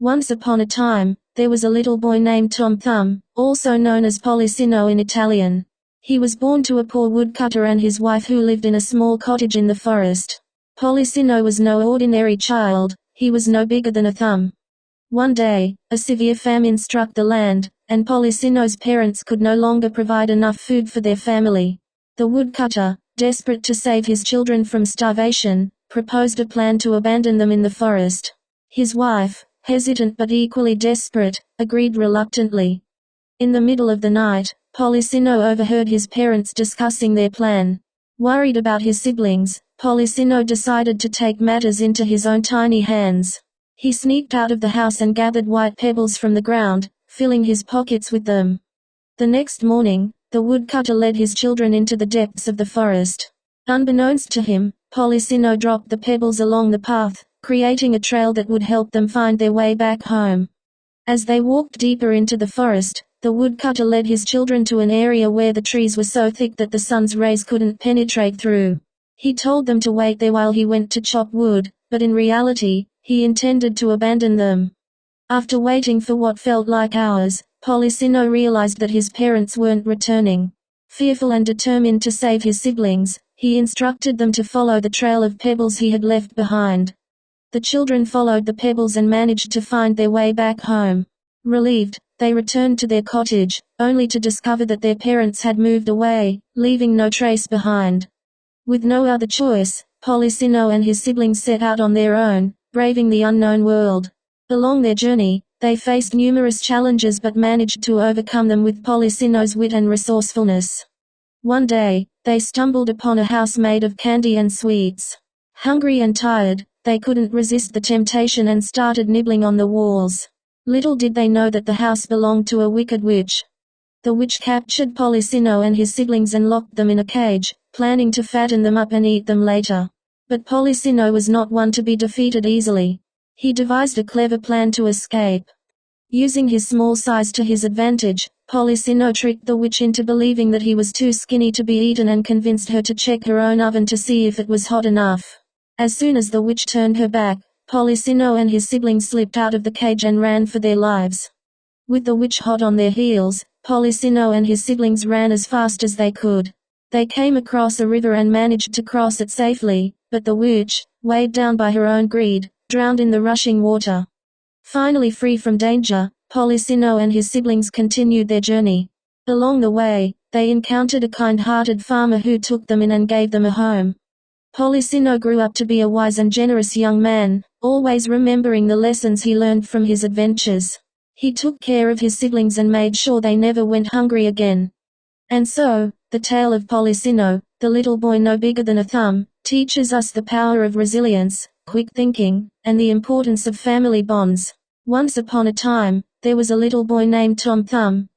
Once upon a time, there was a little boy named Tom Thumb, also known as Policino in Italian. He was born to a poor woodcutter and his wife who lived in a small cottage in the forest. Policino was no ordinary child, he was no bigger than a thumb. One day, a severe famine struck the land, and Policino's parents could no longer provide enough food for their family. The woodcutter, desperate to save his children from starvation, proposed a plan to abandon them in the forest. His wife, hesitant but equally desperate, agreed reluctantly. In the middle of the night, Policino overheard his parents discussing their plan. Worried about his siblings, Policino decided to take matters into his own tiny hands. He sneaked out of the house and gathered white pebbles from the ground, filling his pockets with them. The next morning, the woodcutter led his children into the depths of the forest. Unbeknownst to him, Policino dropped the pebbles along the path, creating a trail that would help them find their way back home. As they walked deeper into the forest, the woodcutter led his children to an area where the trees were so thick that the sun's rays couldn't penetrate through. He told them to wait there while he went to chop wood, but in reality, he intended to abandon them. After waiting for what felt like hours, Policino realized that his parents weren't returning. Fearful and determined to save his siblings, he instructed them to follow the trail of pebbles he had left behind. The children followed the pebbles and managed to find their way back home. Relieved, they returned to their cottage, only to discover that their parents had moved away, leaving no trace behind. With no other choice, Policino and his siblings set out on their own, braving the unknown world. Along their journey, they faced numerous challenges but managed to overcome them with Policino's wit and resourcefulness. One day, they stumbled upon a house made of candy and sweets. Hungry and tired, they couldn't resist the temptation and started nibbling on the walls. Little did they know that the house belonged to a wicked witch. The witch captured Policino and his siblings and locked them in a cage, planning to fatten them up and eat them later. But Policino was not one to be defeated easily. He devised a clever plan to escape. Using his small size to his advantage, Policino tricked the witch into believing that he was too skinny to be eaten and convinced her to check her own oven to see if it was hot enough. As soon as the witch turned her back, Policino and his siblings slipped out of the cage and ran for their lives. With the witch hot on their heels, Policino and his siblings ran as fast as they could. They came across a river and managed to cross it safely, but the witch, weighed down by her own greed, drowned in the rushing water. Finally free from danger, Policino and his siblings continued their journey. Along the way, they encountered a kind-hearted farmer who took them in and gave them a home. Policino grew up to be a wise and generous young man, always remembering the lessons he learned from his adventures. He took care of his siblings and made sure they never went hungry again. And so, the tale of Policino, the little boy no bigger than a thumb, teaches us the power of resilience, quick thinking, and the importance of family bonds. Once upon a time, there was a little boy named Tom Thumb,